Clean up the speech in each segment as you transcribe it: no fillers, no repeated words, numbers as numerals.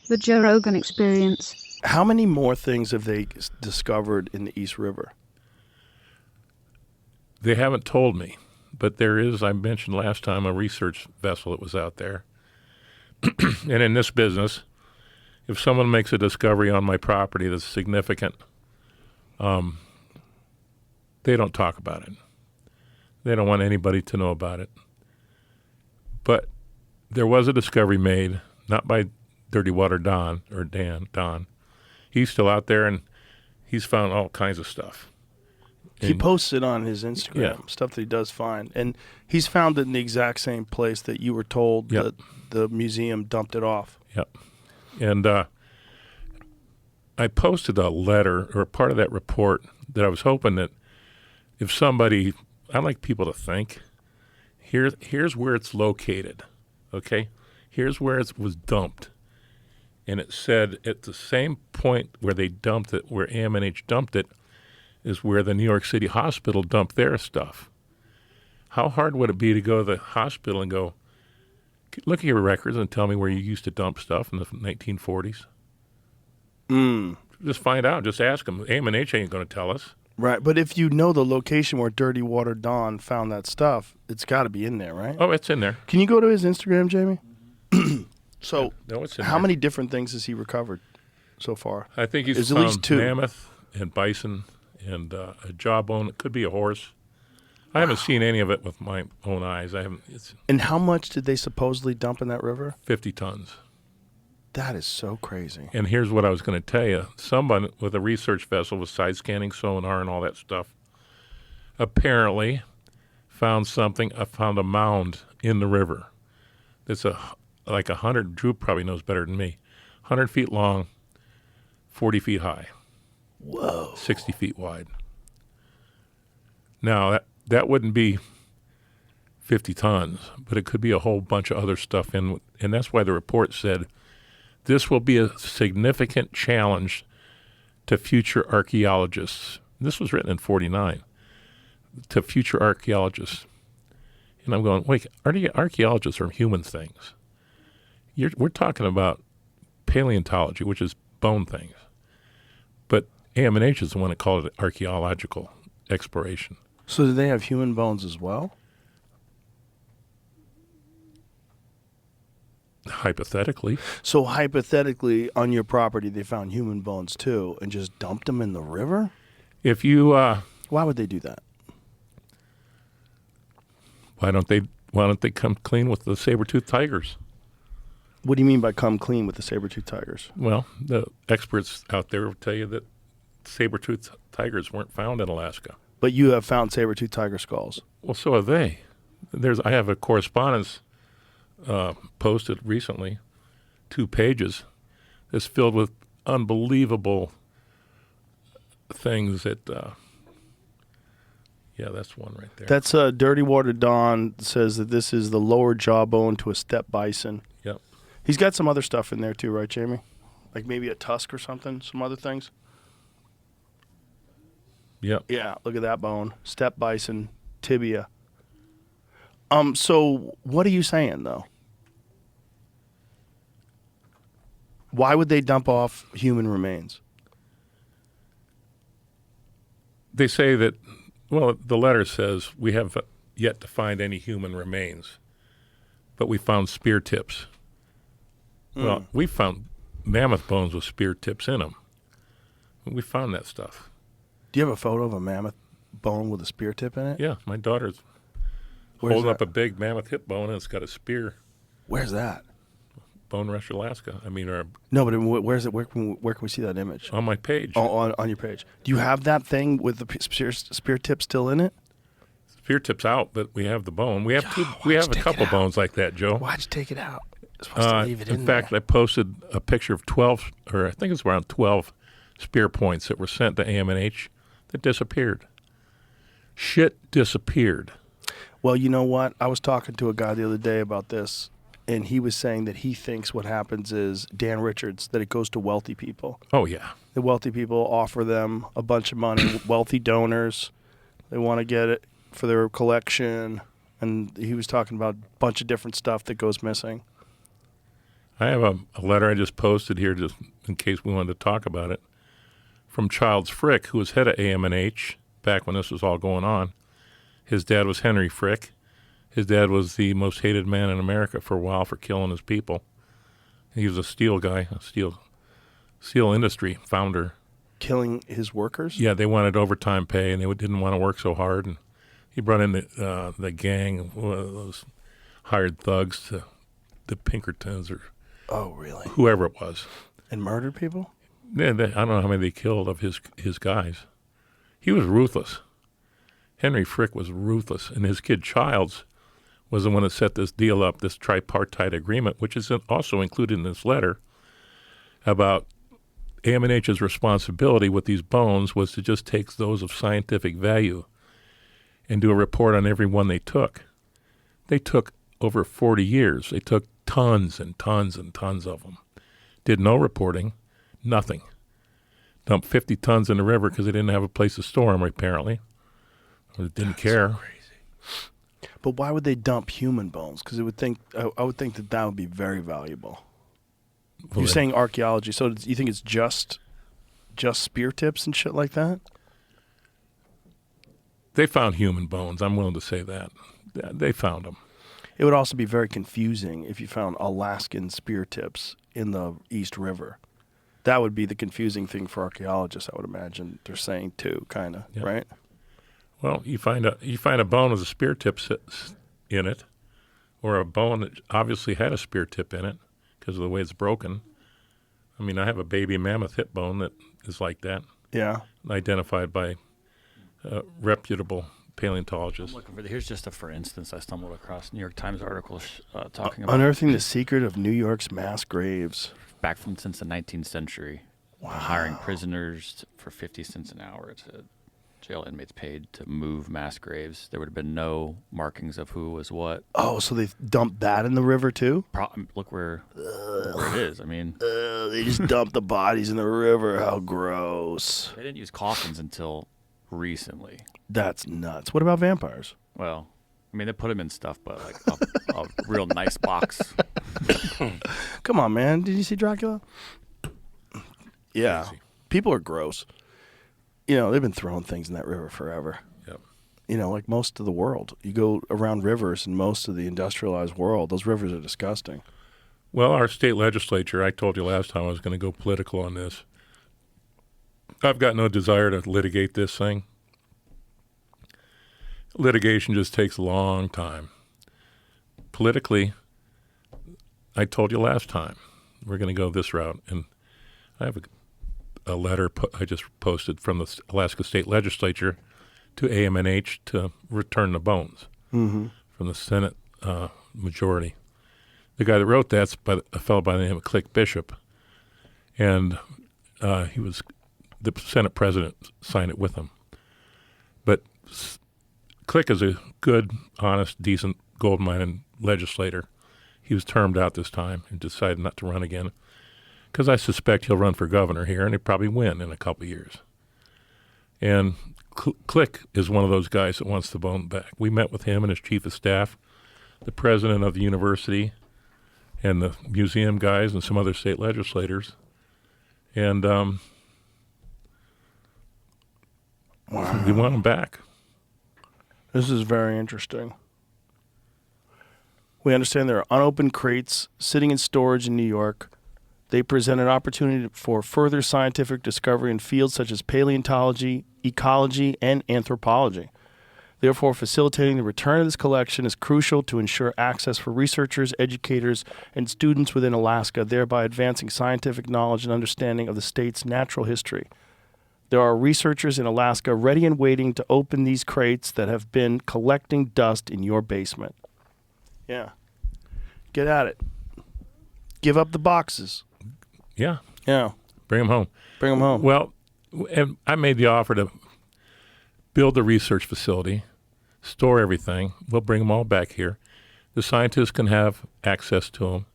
The Joe Rogan Experience. How many more things have they discovered in the East River? They haven't told me, but there is, I mentioned last time, a research vessel that was out there. And in this business, if someone makes a discovery on my property that's significant, they don't talk about it. They don't want anybody to know about it. But there was a discovery made, not by Dirty Water Don, or Don. He's still out there, and he's found all kinds of stuff. He posts it on his Instagram, stuff that he does find. And he's found it in the exact same place that you were told that the museum dumped it off. Yep. And I posted a letter, or part of that report, that I was hoping that if somebody, I like people to think, here's where it's located, okay? Here's where it was dumped. And it said at the same point where they dumped it, where AM&H dumped it, is where the New York City hospital dumped their stuff. How hard would it be to go to the hospital and go, look at your records and tell me where you used to dump stuff in the 1940s? Just find out. Just ask them. AM&H ain't going to tell us. Right, but if you know the location where Dirty Water Don found that stuff, it's got to be in there, right? Oh, it's in there. Can you go to his Instagram, Jamie? So, no, it's in how there. many different things has he recovered so far? I think he's There's found at least 2. mammoth and bison and a jawbone. It could be a horse. I haven't seen any of it with my own eyes. I haven't. It's And how much did they supposedly dump in that river? 50 tons. That is so crazy. And here's what I was going to tell you. Someone with a research vessel with side scanning sonar and all that stuff apparently found something. I found a mound in the river. It's like 100, Drew probably knows better than me, 100 feet long, 40 feet high. Whoa. 60 feet wide. Now, that wouldn't be 50 tons, but it could be a whole bunch of other stuff. And that's why the report said this will be a significant challenge to future archaeologists. This was written in 1949, to future archaeologists. And I'm going, wait, archaeologists are human things. We're talking about paleontology, which is bone things. But AM&H is the one that called it archaeological exploration. So do they have human bones as well? Hypothetically. So hypothetically, on your property, they found human bones too and just dumped them in the river? If you... Why would they do that? Why don't they come clean with the saber-toothed tigers? What do you mean by come clean with the saber-toothed tigers? Well, the experts out there will tell you that saber-toothed tigers weren't found in Alaska. But you have found saber-toothed tiger skulls. Well, so have they. I have a correspondence posted recently, 2 pages, that's filled with unbelievable things that... yeah, that's one right there. That's Dirty Water Don says that this is the lower jawbone to a steppe bison. Yep. He's got some other stuff in there too, right, Jamie? Like maybe a tusk or something, some other things? Yep. Yeah, look at that bone. Steppe bison, tibia. So what are you saying, though? Why would they dump off human remains? They say that, well, the letter says we have yet to find any human remains, but we found spear tips. Well, we found mammoth bones with spear tips in them. We found that stuff. Do you have a photo of a mammoth bone with a spear tip in it? Yeah, my daughter's holding up a big mammoth hip bone, and it's got a spear. Where's that? Bone Rush, Alaska. I mean, No, but where's it? Where can we see that image? on my page. Oh, on your page. Do you have that thing with the spear tip still in it? Spear tip's out, but we have the bone. We have we have a couple bones like that, Joe. Why'd you take it out? You're supposed to leave it in fact, there. I posted a picture of 12, or I think it's around 12 spear points that were sent to AM&H that disappeared. Shit disappeared. Well, you know what? I was talking to a guy the other day about this, and he was saying that he thinks what happens is, Dan Richards, that it goes to wealthy people. Oh, yeah. The wealthy people offer them a bunch of money, wealthy donors. They want to get it for their collection. And he was talking about a bunch of different stuff that goes missing. I have a letter I just posted here just in case we wanted to talk about it from Childs Frick, who was head of AM&H back when this was all going on. His dad was Henry Frick. His dad was the most hated man in America for a while for killing his people. He was a steel guy, a steel industry founder. Killing his workers? Yeah, they wanted overtime pay, and they didn't want to work so hard. And he brought in the gang, those hired thugs, the Pinkertons or really? Whoever it was. And murdered people? Yeah, I don't know how many they killed of his guys. He was ruthless. Henry Frick was ruthless, and his kid Childs was the one that set this deal up, this tripartite agreement, which is also included in this letter, about AM&H's responsibility with these bones was to just take those of scientific value and do a report on every one they took. They took over 40 years. They took tons and tons and tons of them. Did no reporting, nothing. Dumped 50 tons in the river because they didn't have a place to store them, apparently. Or didn't care. So crazy. But why would they dump human bones? Because I would think that would be very valuable. Well, You're saying archaeology, so you think it's just spear tips and shit like that? They found human bones. I'm willing to say that. They found them. It would also be very confusing if you found Alaskan spear tips in the East River. That would be the confusing thing for archaeologists, I would imagine. They're saying too, kind of, Yep. right? Well, you find a bone with a spear tip in it, or a bone that obviously had a spear tip in it because of the way it's broken. I mean, I have a baby mammoth hip bone that is like that. Yeah. Identified by reputable paleontologists. Here's just a for instance. I stumbled across a New York Times article talking about unearthing the secret of New York's mass graves. Back since the 19th century. Wow. Hiring prisoners for 50 cents an hour to jail inmates paid to move mass graves. There would have been no markings of who was what. Oh, so they dumped that in the river too? Look where it is. I mean, they just dumped the bodies in the river. How gross. they didn't use coffins until recently. That's nuts. What about vampires? Well, I mean, they put them in stuff, but like a real nice box. Come on, man. Did you see Dracula? Yeah. Crazy. People are gross. You know, they've been throwing things in that river forever. Yep. You know, like most of the world. You go around rivers in most of the industrialized world, those rivers are disgusting. Well, our state legislature, I told you last time I was going to go political on this. I've got no desire to litigate this thing. Litigation just takes a long time. Politically, I told you last time, we're going to go this route. And I have a letter I just posted from the Alaska State Legislature to AM&H to return the bones from the Senate majority. The guy that wrote that's a fellow by the name of Click Bishop, and he was the Senate president signed it with him. But Click is a good, honest, decent gold mining legislator. He was termed out this time and decided not to run again because I suspect he'll run for governor here and he'll probably win in a couple of years. And Click is one of those guys that wants the bone back. We met with him and his chief of staff, the president of the university, and the museum guys and some other state legislators. And we want them back. This is very interesting. We understand there are unopened crates sitting in storage in New York. They present an opportunity for further scientific discovery in fields such as paleontology, ecology, and anthropology. Therefore, facilitating the return of this collection is crucial to ensure access for researchers, educators, and students within Alaska, thereby advancing scientific knowledge and understanding of the state's natural history. There are researchers in Alaska ready and waiting to open these crates that have been collecting dust in your basement. Yeah. Get at it. Give up the boxes. Yeah. Yeah. Bring them home. Bring them home. Well, and I made the offer to build a research facility, store everything. We'll bring them all back here. The scientists can have access to them,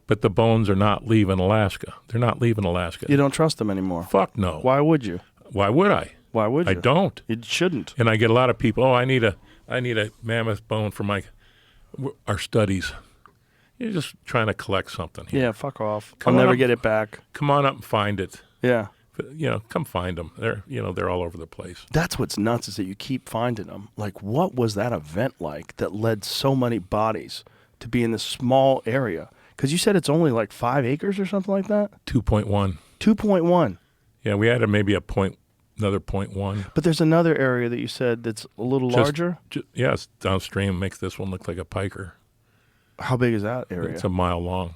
but the bones are not leaving Alaska. They're not leaving Alaska. You don't trust them anymore. Fuck no. Why would you? Why would I? Why would you? I don't. You shouldn't. And I get a lot of people, I need a mammoth bone for our studies. You're just trying to collect something here. Yeah, fuck off. Come I'll on never up. get it back. Come on up and find it. Yeah. Come find them. They're all over the place. That's what's nuts is that you keep finding them. Like, what was that event like that led so many bodies to be in this small area? Because you said it's only like 5 acres or something like that? 2.1. 2.1. Yeah, we added maybe another 0.1. But there's another area that you said that's a little larger? It's downstream. Makes this one look like a piker. How big is that area? It's a mile long.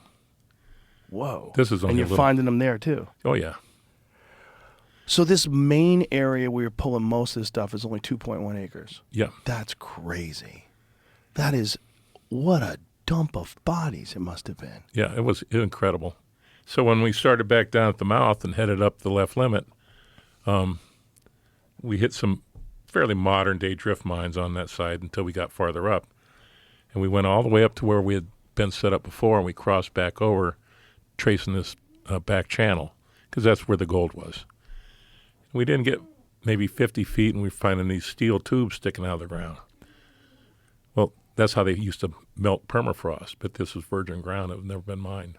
Whoa. This is only and you're finding them there, too? Oh, yeah. So this main area where you're pulling most of this stuff is only 2.1 acres? Yeah. That's crazy. That is, what a dump of bodies it must have been. Yeah, it was incredible. So when we started back down at the mouth and headed up the left limit, we hit some fairly modern-day drift mines on that side until we got farther up. And we went all the way up to where we had been set up before, and we crossed back over, tracing this back channel, because that's where the gold was. We didn't get maybe 50 feet, and we were finding these steel tubes sticking out of the ground. Well, that's how they used to melt permafrost, but this was virgin ground that had never been mined.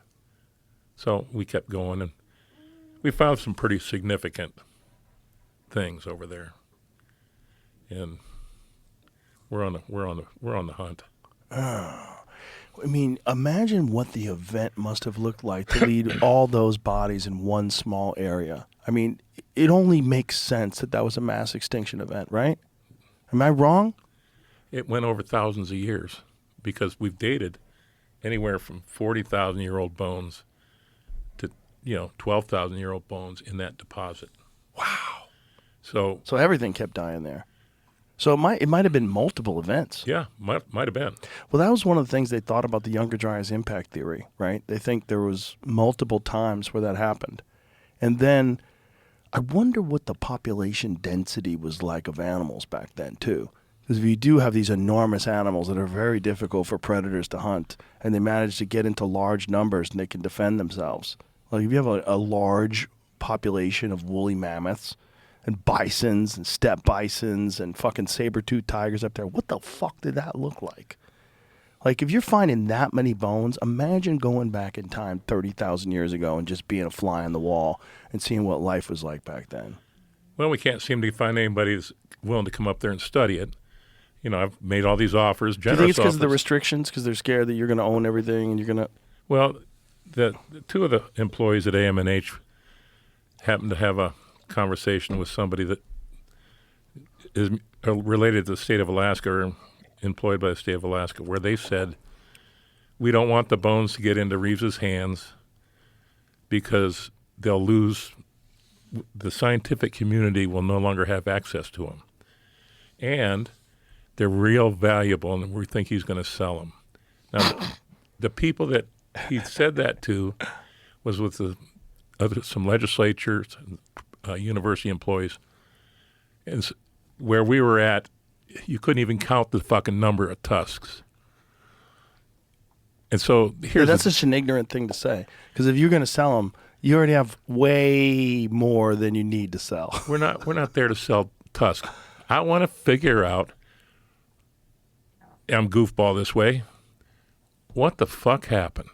So we kept going, and we found some pretty significant things over there, and we're on the hunt. I mean, imagine what the event must have looked like to lead all those bodies in one small area. I mean, it only makes sense that was a mass extinction event, right? Am I wrong? It went over thousands of years because we've dated anywhere from 40,000-year-old bones to 12,000-year-old bones in that deposit. Wow. So everything kept dying there. So it might have been multiple events. Yeah, might have been. Well, that was one of the things they thought about the Younger Dryas impact theory, right? They think there was multiple times where that happened. And then I wonder what the population density was like of animals back then, too. Because if you do have these enormous animals that are very difficult for predators to hunt, and they manage to get into large numbers and they can defend themselves. Like if you have a large population of woolly mammoths and bisons and steppe bisons and fucking saber-toothed tigers up there, what the fuck did that look like? Like, if you're finding that many bones, imagine going back in time 30,000 years ago and just being a fly on the wall and seeing what life was like back then. Well, we can't seem to find anybody that's willing to come up there and study it. I've made all these offers, Do you generous think it's because offers. of the restrictions? Because they're scared that you're going to own everything and you're going to... Well, the two of the employees at AM&H happened to have a conversation with somebody that is related to the state of Alaska or employed by the state of Alaska, where they said, we don't want the bones to get into Reeves's hands because they'll lose, the scientific community will no longer have access to them. And they're real valuable, and we think he's going to sell them. Now, the people that he said that to was with some legislatures, university employees, and where we were at, you couldn't even count the fucking number of tusks. And so that's such an ignorant thing to say. Because if you're going to sell them, you already have way more than you need to sell. We're not there to sell tusks. I want to figure out, I'm goofball this way, what the fuck happened?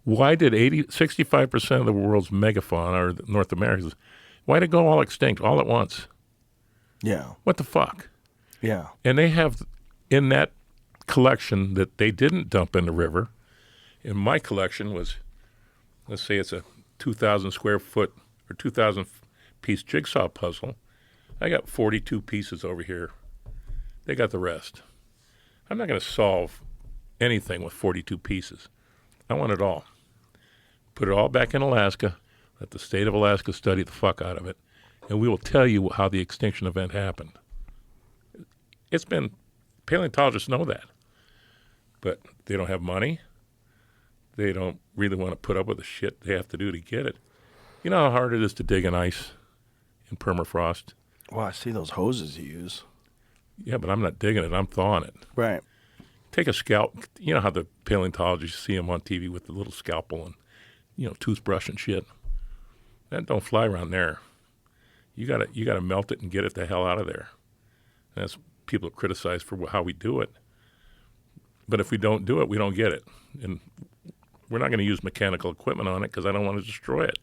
Why did 65% of the world's megafauna, or North America's, why did it go all extinct all at once? Yeah. What the fuck? Yeah. And they have in that collection that they didn't dump in the river. In my collection was, let's say it's a 2,000 square foot or 2,000 piece jigsaw puzzle. I got 42 pieces over here. They got the rest. I'm not going to solve anything with 42 pieces. I want it all. Put it all back in Alaska. Let the state of Alaska study the fuck out of it. And we will tell you how the extinction event happened. Paleontologists know that. But they don't have money. They don't really want to put up with the shit they have to do to get it. You know how hard it is to dig in ice in permafrost? Well, I see those hoses you use. Yeah, but I'm not digging it. I'm thawing it. Right. Take a scalp. You know how the paleontologists see them on TV with the little scalpel and, toothbrush and shit. That don't fly around there. You gotta melt it and get it the hell out of there. And that's people criticize for how we do it. But if we don't do it, we don't get it. And we're not going to use mechanical equipment on it because I don't want to destroy it.